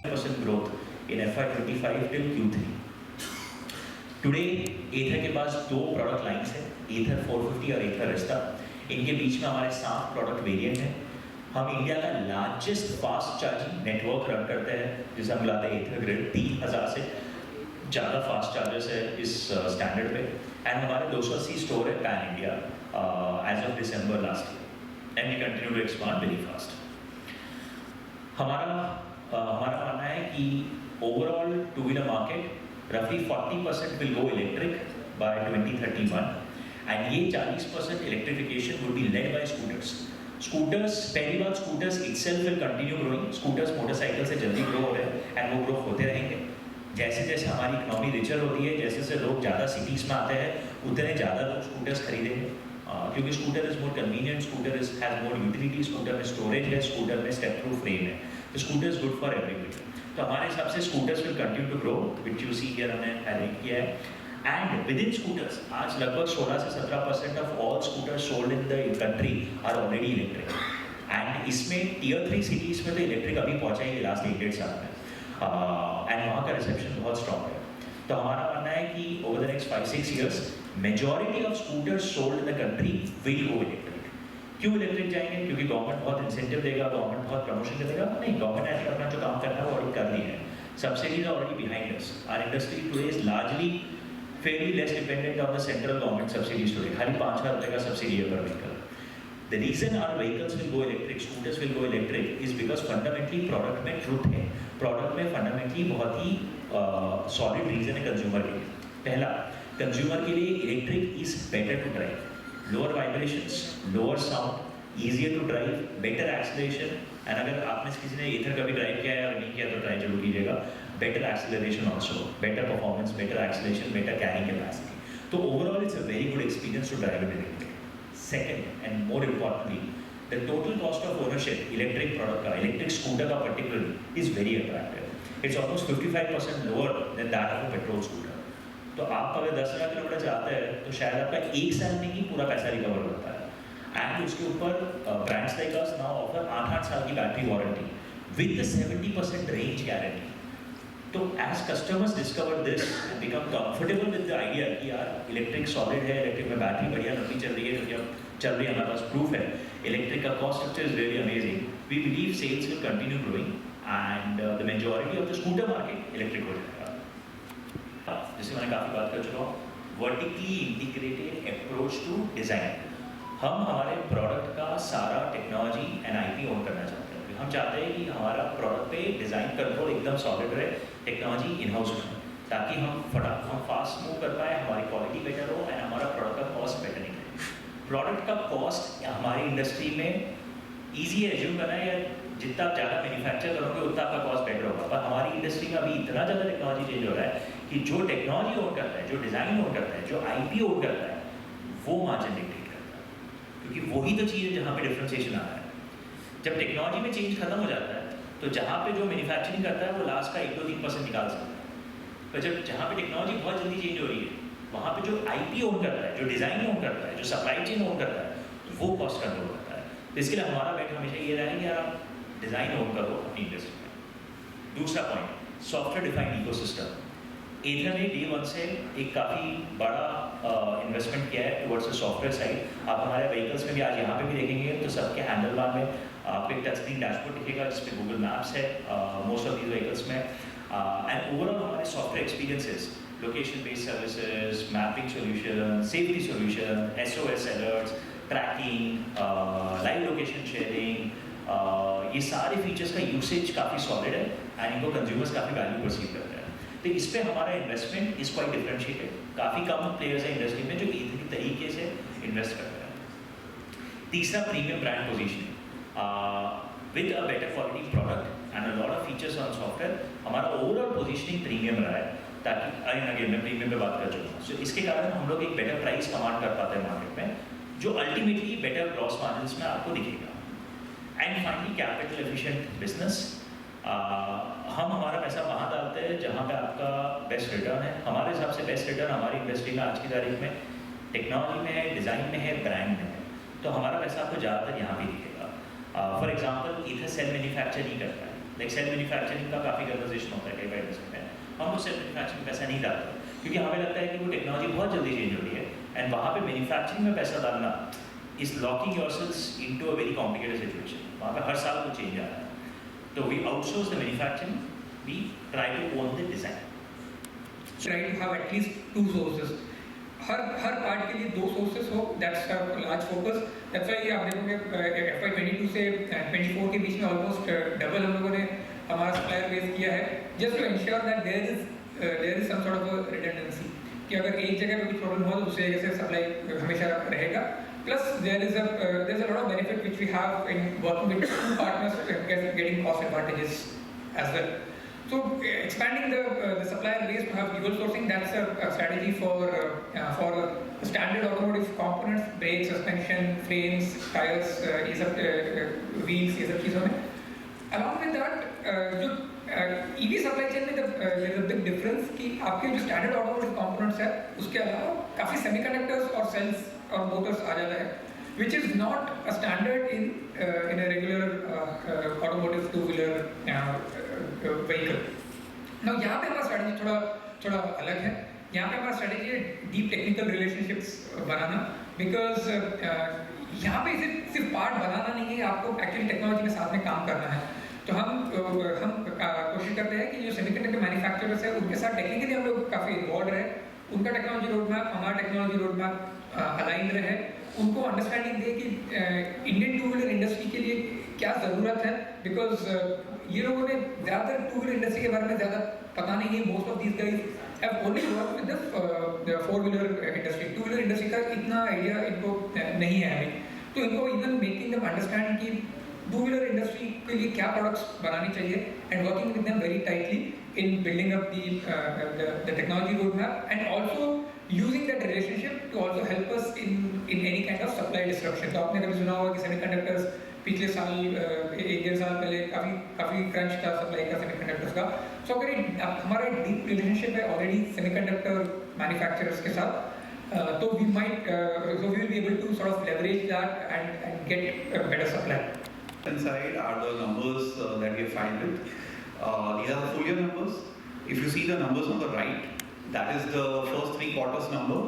percent growth in FY25 till Q3. Today Ather के पास दो product lines है, Ather 450 और Ather Rista. इनके बीच में हमारे 7 प्रोडक्ट वेरिएंट हैं. हम इंडिया का largest fast charging network run करते हैं, जिसे हम बुलाते हैं Ather Grid. 3000 से ज़्यादा फास्ट चार्जर्स है इस स्टैंडर्ड पे. एंड हमारे 280 स्टोर है pan India as of December last year. And we continue to expand very fast. हमारा मानना है कि ओवरऑल टू व्हीलर मार्केट रफली 40% will go electric by 2031 and ये 40% electrification would be led by scooters. Scooters, पहली बात, scooters itself will continue growing. Scooters motorcycle से जल्दी ग्रो हो रहे हैं एंड वो ग्रो होते रहेंगे. जैसे जैसे हमारी इकोनॉमी रिचर होती है, जैसे जैसे लोग ज़्यादा सिटीज़ में आते हैं, उतने ज़्यादा लोग स्कूटर्स खरीदेंगे. क्योंकि scooter is more convenient, scooter has more utility, scooter में स्टोरेज है, स्कूटर में स्टेप प्रूफ फ्रेम है. तो scooter is good for everybody. तो हमारे हिसाब से scooters will continue to grow, which you see here हमने हाईलाइट किया है. एंड विद इन स्कूटर्स आज लगभग 16 से 17% of all scooters sold in the country are already electric. And इसमें टियर 3 सिटीज़ में तो इलेक्ट्रिक अभी पहुँचा ही लास्ट 1-1.5 साल में. एंड वहाँ का रिसेप्शन बहुत स्ट्रॉन्ग है. तो हमारा मानना है कि over the next 5-6 years majority of scooters sold in the country will go electric. क्यों इलेक्ट्रिक जाएंगे? क्योंकि गवर्नमेंट बहुत इंसेंटिव देगा, गवर्नमेंट बहुत प्रमोशन देगा. नहीं, गवर्नमेंट ने अपना जो काम करना है वो ऑलरेडी कर रही है. Subsidies are already behind us. Our industry today is largely fairly less dependent on the central government subsidies today. खाली 5,000 रुपए का सब्सिडी है पर vehicle. The reason our vehicles will go electric, scooters will go electric is because fundamentally product में truth है. Product में fundamentally बहुत ही solid reason है consumer के लिए. पहला, consumer के लिए electric is better to drive. Lower vibrations, lower sound, easier to drive, better acceleration. And अगर आपने किसी ने Ather कभी ड्राइव किया है या नहीं किया तो ट्राई जरूर कीजिएगा. Better acceleration also, better performance, better acceleration, better carrying capacity. So overall it's a very good experience to drive an electric. Second and more importantly, the total cost of ownership electric product का, electric scooter का particularly is very attractive. It's almost 55% lower than that of a petrol scooter. तो आप अगर 10,000 kilometre चलाते हैं तो शायद आपका 1 साल में ही पूरा पैसा रिकवर होता है. एंड उसके ऊपर brands like us now offer 8 साल की battery warranty with the 70% range guarantee. तो as customers discover this and become comfortable with the idea कि यार इलेक्ट्रिक सॉलिड है, इलेक्ट्रिक में बैटरी बढ़िया लंबी चल रही है, क्योंकि अब चल रही है, हमारे पास प्रूफ है. इलेक्ट्रिक का cost structure is really amazing. We believe sales will continue growing and the majority of the scooter market electric हो जाएगा. जिससे मैंने काफ़ी बात कर चुका हूँ. Vertically integrated approach to design. हम हमारे प्रोडक्ट का सारा टेक्नोलॉजी एंड IP ओन करना चाहते हैं. हम चाहते हैं कि हमारा प्रोडक्ट पे डिज़ाइन कंट्रोल एकदम सॉलिड रहे, टेक्नोलॉजी इन हाउस रहे, ताकि हम फास्ट मूव कर पाए, हमारी क्वालिटी बेटर हो एंड हमारा प्रोडक्ट का कॉस्ट बेटर निकले. प्रोडक्ट का कॉस्ट हमारी इंडस्ट्री में ईजी है एज्यूम करना है, या जितना आप ज़्यादा मैन्युफैक्चर करोगे उतना आपका कॉस्ट बेटर होगा. पर हमारी इंडस्ट्री में अभी इतना ज़्यादा टेक्नोलॉजी चेंज हो रहा है कि जो टेक्नोलॉजी ओन करता है, जो डिज़ाइन ओन करता है, जो IP ओन करता है, वो मार्जिन डिक्टेट करता है. क्योंकि वही तो चीज़ है जहाँ पे डिफ्रेंसिएशन आ रहा है. जब टेक्नोलॉजी में चेंज खत्म हो जाता है तो जहाँ पे जो मैन्युफैक्चरिंग करता है वो लास्ट का 1-2-3% निकाल सकता है. पर जब जहाँ पे टेक्नोलॉजी बहुत जल्दी चेंज हो रही है, वहाँ पे जो IP ओन करता है, जो डिज़ाइन ओन करता है, जो सप्लाई चेन ओन करता है, वो कॉस्ट कंट्रोल करता है. तो इसके लिए हमारा बेट हमेशा ये रहा है कि यार आप डिज़ाइन ओन करो अपनी इंडस्ट्री में. दूसरा point, software defined ecosystem. Ather ने Day 1 से एक काफ़ी बड़ा इन्वेस्टमेंट किया है टुवर्ड्स द सॉफ्टवेयर साइड. आप हमारे व्हीकल्स में भी आज यहाँ पे भी देखेंगे तो सबके हैंडल बार में आपको एक टच स्क्रीन डैशबोर्ड दिखेगा जिसपे गूगल मैप्स है मोस्ट ऑफ दीज व्हीकल्स में. एंड ओवरऑल हमारे software experiences, location based services, mapping solution, safety solution, SOS alerts, tracking, live location sharing, ये सारे फीचर्स का यूसेज काफ़ी सॉलिड है एंड इनको कंज्यूमर्स काफ़ी वैल्यू परसीव करते हैं. तो इस पर हमारा इन्वेस्टमेंट इज क्वाइट डिफरेंशिएटेड. काफ़ी कम प्लेयर्स हैं इंडस्ट्री में जो इसी तरीके से इन्वेस्ट करते हैं. तीसरा, premium brand positioning with a better quality product and a lot of features on software. हमारा ओवरऑल पोजीशनिंग प्रीमियम रहा है, ताकि अगेन मैं प्रीमियम पे बात कर चुका हूँ. सो इसके कारण हम लोग एक बेटर प्राइस कमांड कर पाते हैं मार्केट में, जो अल्टीमेटली बेटर ग्रॉस मार्जिन्स में आपको दिखेगा. And finally, capital efficient business. हम हमारा पैसा वहाँ डालते हैं जहाँ पे आपका बेस्ट रिटर्न है. हमारे हिसाब से बेस्ट रिटर्न हमारी इंडस्ट्री में आज की तारीख में टेक्नोलॉजी में है, डिज़ाइन में है, ब्रांड में है. तो हमारा पैसा आपको ज़्यादातर यहाँ भी दिखेगा. For example Ather cell manufacture नहीं करता है, लाइक सेल्फ मैन्युफैक्चरिंग का काफ़ी कन्वर्सेशन होता है कई बार इंडस्ट्री में, हम लोग सेल्फ मैन्युफैक्चरिंग में पैसा नहीं डालते क्योंकि हमें लगता है कि वो टेक्नोलॉजी बहुत जल्दी चेंज हो रही है एंड वहाँ पे मैन्युफैक्चरिंग में पैसा डालना is locking yourselves into a very complicated situation. वहाँ पे हर साल कुछ चेंज आ रहा है, तो we outsource the manufacturing, we try to own the design. Try to have at least 2 sources. हर पार्ट के लिए 2 sources हो, that's a large focus. That's why आप देखोगे FY22 से 24 के बीच में almost double हम लोगों ने हमारा supplier base किया है, just to ensure that there is some sort of a redundancy कि अगर एक जगह पे कुछ प्रॉब्लम हुआ तो दूसरी जगह से सप्लाई हमेशा रहेगा। Plus there's a lot of benefit which we have in working with 2 partners, getting cost advantages as well. So expanding the supplier base to have dual sourcing, that's a strategy for standard automotive components, brakes, suspension, frames, tires, ये सब wheels, ये सब चीज़ों में। Along with that, जो EV supply chain में there is a big difference कि आपके जो standard automotive components है, उसके अलावा काफ़ी semiconductors और cells और motors आ जाता है, which is not a standard in a regular automotive two-wheeler vehicle. Now यहाँ पे हमारा strategy थोड़ा अलग है। यहाँ पे हमारा strategy है deep technical relationships banana, because यहाँ पे सिर्फ पार्ट बनाना नहीं है, आपको actually टेक्नोलॉजी में साथ में काम करना है। तो हम कोशिश करते हैं कि जो सेमीकंडक्टर मैन्युफैक्चरर्स है उनके साथ टेक्निकली हम लोग काफ़ी इन्वॉल्व रहे, उनका टेक्नोलॉजी रोड मैप हमारा टेक्नोलॉजी रोड मैप अलाइन रहे, उनको अंडरस्टैंडिंग दे कि इंडियन टू व्हीलर इंडस्ट्री के लिए क्या ज़रूरत है, बिकॉज ये लोगों ने ज़्यादातर टू व्हीलर इंडस्ट्री के बारे में ज़्यादा पता नहीं है। Most of these guys have only work with the four wheeler industry, two wheeler industry का इतना आइडिया इनको नहीं है अभी। तो इनको इवन मेकिंग देम अंडरस्टैंड कि टू व्हीलर इंडस्ट्री के लिए क्या प्रोडक्ट्स बनाने चाहिए and working with them very tightly in building up the technology roadmap, and also using that relationship to also help us in any kind of supply disruption. तो आपने कभी सुना होगा कि सेमीकंडक्टर्स पिछले साल 1-1.5 साल पहले काफ़ी क्रंच था सप्लाई का सेमीकंडक्टर्स का। सो अगर हमारा डीप रिलेशनशिप है ऑलरेडी सेमीकंडक्टर मैन्युफैक्चरर्स के साथ, तो we will be able to sort of leverage that and get a better supply. Inside are the numbers that we have filed with. These are the full year numbers. If you see the numbers on the right, that is the first 3 quarters number.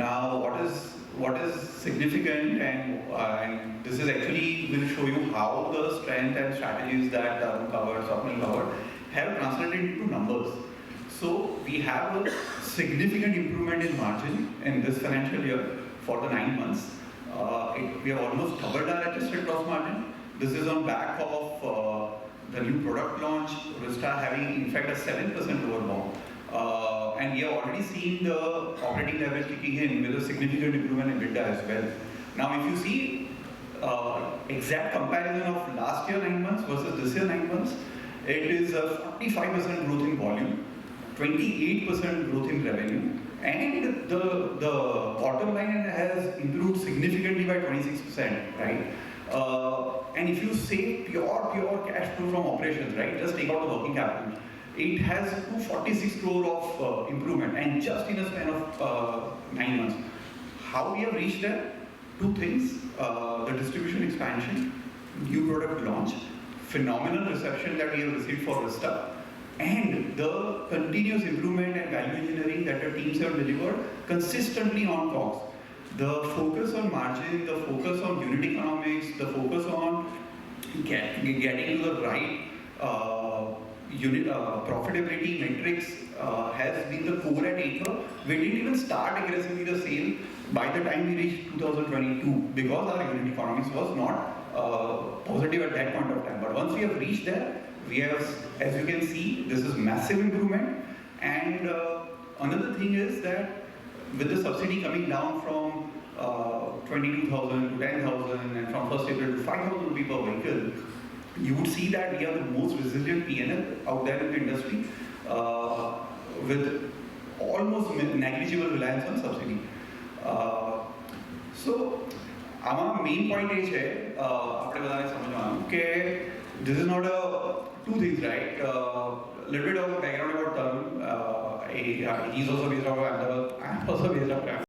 Now, what is significant, and this is actually will show you how the strength and strategies that Arun covered, Swapnil covered, have translated into numbers. So we have a significant improvement in margin in this financial year for the 9 months. We have almost doubled our adjusted gross margin. This is on back of the new product launch, Rizta having in fact a 7% lower BOM. And we have already seen the operating leverage kicking in with a significant improvement in EBITDA as well. Now if you see exact comparison of last year 9 months versus this year 9 months, it is a 45% growth in volume, 28% growth in revenue, and the bottom line has improved significantly by 26%, right? And if you say pure cash flow from operations, right, just take out the working capital, it has 246 crore of improvement, and just in a span of 9 months. How we have reached there? 2 things: the distribution expansion, new product launch, phenomenal reception that we have received for Rizta, and the continuous improvement and value engineering that the teams have delivered consistently on COGS. The focus on margin, the focus on unit economics, the focus on getting to the right unit profitability metrics has been the core at Ather. We didn't even start aggressively the sale by the time we reached 2022 because our unit economics was not positive at that point of time. But once we have reached there, we have, as you can see, this is massive improvement. And another thing is that with the subsidy coming down from 22,000 to 10,000 and from 1st April to 5,000 rupees per vehicle, you would see that we are the most resilient P&L out there in the industry with almost negligible reliance on subsidy. So, our main point is that this is not two things, right? Little bit of background about Tarun. He's also based out of Ahmedabad. I'm also based out of